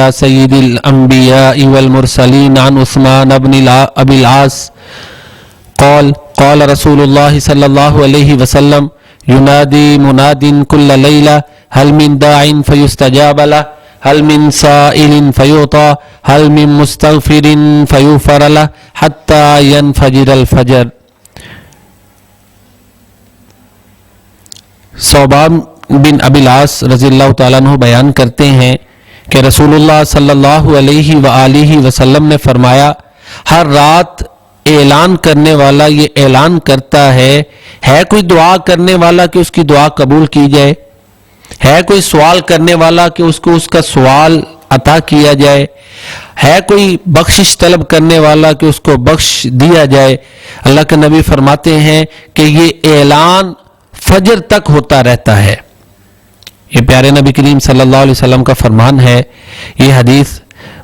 على سيد الأنبياء والمرسلين عن عثمان بن أبي العاص قال قال رسول الله صلى الله عليه وسلم ينادي مناد كل ليلة هل من داع فيستجاب له هل من سائل فيعطى هل من مستغفر فيغفر له حتى ينفجر الفجر. صوبان بن ابی العاص رضی اللہ تعالیٰ عنہ بیان کرتے ہیں کہ رسول اللہ صلی اللہ علیہ وآلہ وسلم نے فرمایا، ہر رات اعلان کرنے والا یہ اعلان کرتا ہے کوئی دعا کرنے والا کہ اس کی دعا قبول کی جائے، ہے کوئی سوال کرنے والا کہ اس کو اس کا سوال عطا کیا جائے، ہے کوئی بخشش طلب کرنے والا کہ اس کو بخش دیا جائے. اللہ کے نبی فرماتے ہیں کہ یہ اعلان فجر تک ہوتا رہتا ہے. یہ پیارے نبی کریم صلی اللہ علیہ وسلم کا فرمان ہے. یہ حدیث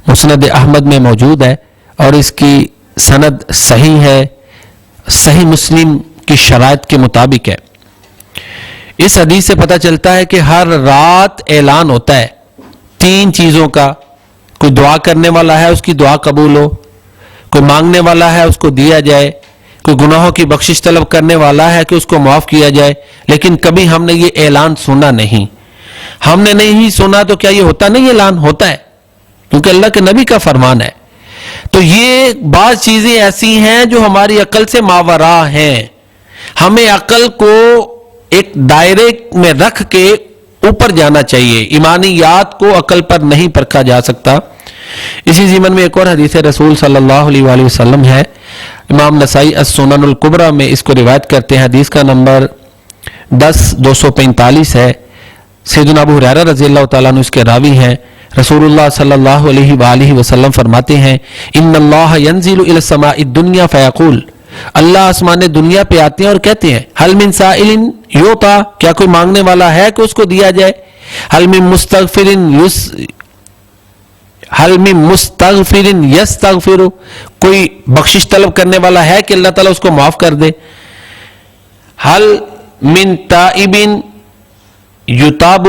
مسند احمد میں موجود ہے اور اس کی سند صحیح ہے، صحیح مسلم کی شرائط کے مطابق ہے. اس حدیث سے پتہ چلتا ہے کہ ہر رات اعلان ہوتا ہے 3 چیزوں کا. کوئی دعا کرنے والا ہے اس کی دعا قبول ہو، کوئی مانگنے والا ہے اس کو دیا جائے، کوئی گناہوں کی بخشش طلب کرنے والا ہے کہ اس کو معاف کیا جائے. لیکن کبھی ہم نے یہ اعلان سنا نہیں. ہم نے نہیں سنا تو کیا یہ ہوتا نہیں؟ اعلان ہوتا ہے کیونکہ اللہ کے نبی کا فرمان ہے. تو یہ بعض چیزیں ایسی ہیں جو ہماری عقل سے ماوراء ہیں. ہمیں عقل کو ایک دائرے میں رکھ کے اوپر جانا چاہیے. ایمانیات کو عقل پر نہیں پرکھا جا سکتا. اسی ضمن میں ایک اور حدیث رسول صلی اللہ علیہ وآلہ وسلم ہے. امام نسائی السنن الکبریٰ میں اس کو روایت کرتے ہیں. حدیث کا نمبر 10245 ہے. سیدنا ابو ہریرہ رضی اللہ تعالیٰ عنہ اس کے راوی ہیں. رسول اللہ صلی اللہ علیہ وآلہ وسلم فرماتے ہیں ان اللہ ینزل الی السماء الدنیا فیقول، اللہ آسمان دنیا پہ آتے ہیں اور کہتے ہیں حل من سائل یعطی، کیا کوئی مانگنے والا ہے کہ اس کو دیا جائے، حل من مستغفر یستغفر، کوئی بخشش طلب کرنے والا ہے کہ اللہ تعالیٰ اس کو معاف کر دے، حل من تائب یتاب،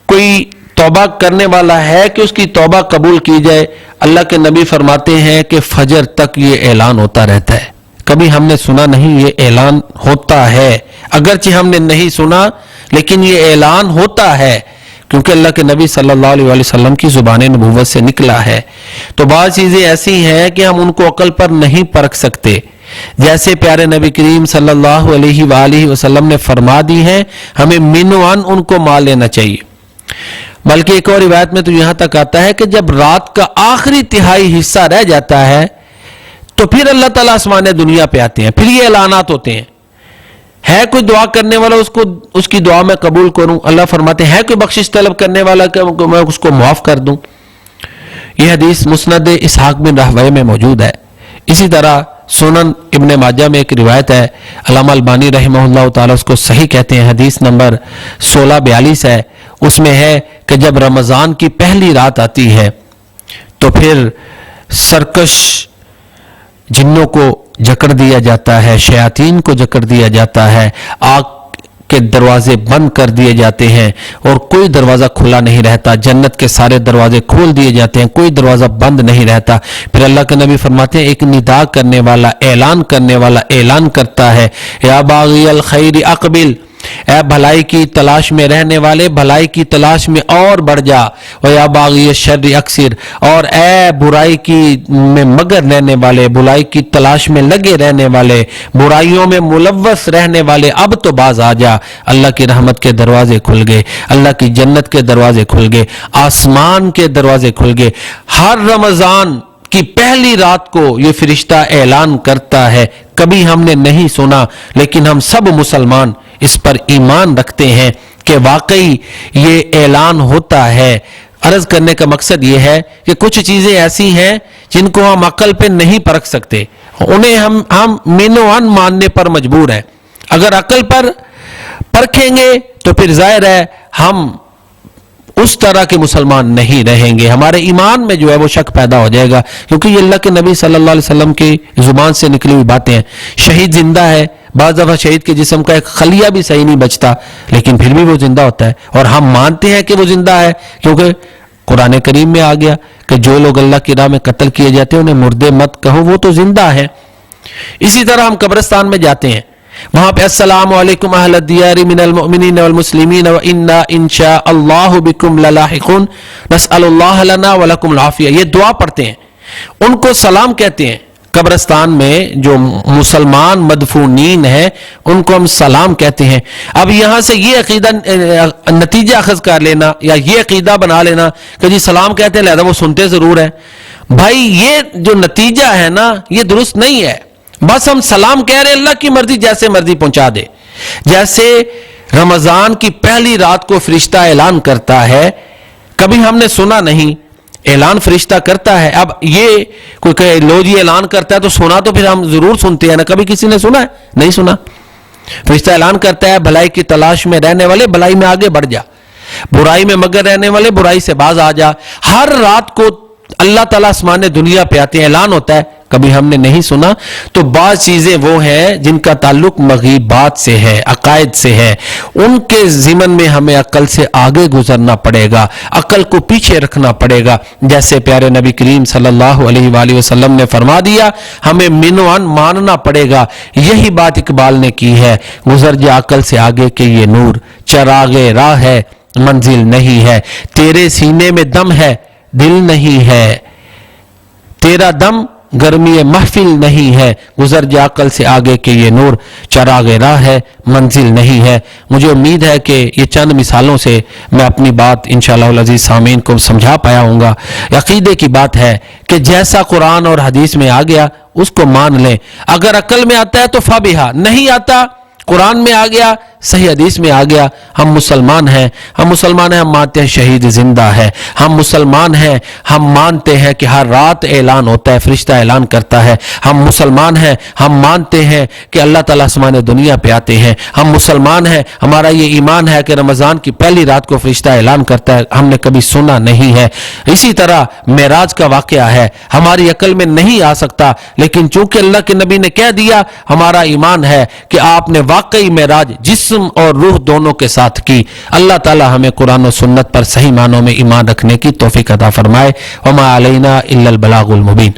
کوئی توبہ کرنے والا ہے کہ اس کی توبہ قبول کی جائے. اللہ کے نبی فرماتے ہیں کہ فجر تک یہ اعلان ہوتا رہتا ہے. کبھی ہم نے سنا نہیں، یہ اعلان ہوتا ہے. اگرچہ ہم نے نہیں سنا لیکن یہ اعلان ہوتا ہے کیونکہ اللہ کے نبی صلی اللہ علیہ وسلم کی زبان نبوت سے نکلا ہے. تو بعض چیزیں ایسی ہیں کہ ہم ان کو عقل پر نہیں پرکھ سکتے. جیسے پیارے نبی کریم صلی اللہ علیہ وآلہ وسلم نے فرما دی ہیں، ہمیں من و عن ان کو مان لینا چاہیے. بلکہ ایک اور روایت میں تو یہاں تک آتا ہے کہ جب رات کا آخری تہائی حصہ رہ جاتا ہے تو پھر اللہ تعالیٰ آسمان دنیا پہ آتے ہیں، پھر یہ اعلانات ہوتے ہیں. ہے کوئی دعا کرنے والا اس کی دعا میں قبول کروں، اللہ فرماتے ہیں ہے کوئی بخشش طلب کرنے والا کہ میں اس کو معاف کر دوں. یہ حدیث مسند اسحاق بن راہویہ میں موجود ہے. اسی طرح سنن ابن ماجہ میں ایک روایت ہے، علامہ البانی رحمہ اللہ تعالیٰ اس کو صحیح کہتے ہیں. حدیث نمبر 1642 ہے. اس میں ہے کہ جب رمضان کی پہلی رات آتی ہے تو پھر سرکش جنوں کو جکڑ دیا جاتا ہے، شیاطین کو جکڑ دیا جاتا ہے، آگ کے دروازے بند کر دیے جاتے ہیں اور کوئی دروازہ کھلا نہیں رہتا. جنت کے سارے دروازے کھول دیے جاتے ہیں، کوئی دروازہ بند نہیں رہتا. پھر اللہ کے نبی فرماتے ہیں ایک ندا کرنے والا، اعلان کرنے والا اعلان کرتا ہے یا باغی الخیر اقبل، اے بھلائی کی تلاش میں رہنے والے بھلائی کی تلاش میں اور بڑھ جا، و یا باغی الشر اکثر، اور اے برائی کی میں مگر رہنے والے، برائی کی تلاش میں لگے رہنے والے، برائیوں میں ملوث رہنے والے اب تو باز آ جا. اللہ کی رحمت کے دروازے کھل گئے، اللہ کی جنت کے دروازے کھل گئے، آسمان کے دروازے کھل گئے. ہر رمضان کی پہلی رات کو یہ فرشتہ اعلان کرتا ہے. کبھی ہم نے نہیں سنا لیکن ہم سب مسلمان اس پر ایمان رکھتے ہیں کہ واقعی یہ اعلان ہوتا ہے. عرض کرنے کا مقصد یہ ہے کہ کچھ چیزیں ایسی ہیں جن کو ہم عقل پہ نہیں پرکھ سکتے، انہیں ہم من و عن ماننے پر مجبور ہیں. اگر عقل پر پرکھیں گے تو پھر ظاہر ہے ہم اس طرح کے مسلمان نہیں رہیں گے، ہمارے ایمان میں جو ہے وہ شک پیدا ہو جائے گا. کیونکہ یہ اللہ کے نبی صلی اللہ علیہ وسلم کی زبان سے نکلی ہوئی باتیں ہیں. شہید زندہ ہے، بعض دفعہ شہید کے جسم کا ایک خلیہ بھی صحیح نہیں بچتا لیکن پھر بھی وہ زندہ ہوتا ہے اور ہم مانتے ہیں کہ وہ زندہ ہے کیونکہ قرآن کریم میں آ گیا کہ جو لوگ اللہ کی راہ میں قتل کیے جاتے ہیں انہیں مردے مت کہو، وہ تو زندہ ہیں۔ اسی طرح ہم قبرستان میں جاتے ہیں، وہاں پہ السلام علیکم اہل الدیار من المؤمنین والمسلمین وانا انشاء اللہ بکم للاحقون نسأل اللہ لنا ولکم العافیہ، یہ دعا پڑھتے ہیں، ان کو سلام کہتے ہیں۔ قبرستان میں جو مسلمان مدفونین ہیں ان کو ہم سلام کہتے ہیں۔ اب یہاں سے یہ عقیدہ نتیجہ اخذ کر لینا یا یہ عقیدہ بنا لینا کہ جی سلام کہتے ہیں لہذا وہ سنتے ضرور ہیں، بھائی یہ جو نتیجہ ہے نا یہ درست نہیں ہے۔ بس ہم سلام کہہ رہے ہیں، اللہ کی مرضی جیسے مرضی پہنچا دے۔ جیسے رمضان کی پہلی رات کو فرشتہ اعلان کرتا ہے، کبھی ہم نے سنا نہیں، اعلان فرشتہ کرتا ہے۔ اب یہ کوئی کہے لو جی اعلان کرتا ہے تو سنا تو پھر ہم ضرور سنتے ہیں نا، کبھی کسی نے سنا ہے؟ نہیں سنا۔ فرشتہ اعلان کرتا ہے بھلائی کی تلاش میں رہنے والے بھلائی میں آگے بڑھ جا، برائی میں مگر رہنے والے برائی سے باز آ جا۔ ہر رات کو اللہ تعالیٰ آسمان دنیا پہ آتے ہیں، اعلان ہوتا ہے، کبھی ہم نے نہیں سنا۔ تو بعض چیزیں وہ ہیں جن کا تعلق مغیبات سے ہے، عقائد سے ہے، ان کے ضمن میں ہمیں عقل سے آگے گزرنا پڑے گا، عقل کو پیچھے رکھنا پڑے گا۔ جیسے پیارے نبی کریم صلی اللہ علیہ وآلہ وسلم نے فرما دیا، ہمیں منوان ماننا پڑے گا۔ یہی بات اقبال نے کی ہے، گزر جا عقل سے آگے کہ یہ نور چراغ راہ ہے منزل نہیں ہے، تیرے سینے میں دم ہے دل نہیں ہے، تیرا دم گرمی محفل نہیں ہے، گزر جا عقل سے آگے کہ یہ نور چراغ راہ ہے منزل نہیں ہے۔ مجھے امید ہے کہ یہ چند مثالوں سے میں اپنی بات انشاءاللہ العزیز سامعین کو سمجھا پایا ہوں گا۔ عقیدے کی بات ہے کہ جیسا قرآن اور حدیث میں آ گیا اس کو مان لیں، اگر عقل میں آتا ہے تو فابہا، نہیں آتا قرآن میں آ گیا صحیح حدیث میں آ گیا، ہم مسلمان ہیں، ہم مسلمان ہیں، ہم مانتے ہیں شہید زندہ ہے، ہم مسلمان ہیں، ہم مانتے ہیں کہ ہر رات اعلان ہوتا ہے، فرشتہ اعلان کرتا ہے، ہم مسلمان ہیں، ہم مانتے ہیں کہ اللہ تعالیٰ آسمان دنیا پہ آتے ہیں، ہم مسلمان ہیں، ہمارا یہ ایمان ہے کہ رمضان کی پہلی رات کو فرشتہ اعلان کرتا ہے، ہم نے کبھی سنا نہیں ہے۔ اسی طرح معراج کا واقعہ ہے، ہماری عقل میں نہیں آ سکتا، لیکن چونکہ اللہ کے نبی نے کہہ دیا، ہمارا ایمان ہے کہ آپ نے واقعی معراج جسم اور روح دونوں کے ساتھ کی۔ اللہ تعالی ہمیں قرآن و سنت پر صحیح معنوں میں ایمان رکھنے کی توفیق عطا فرمائے۔ وما علینا الا البلاغ المبین۔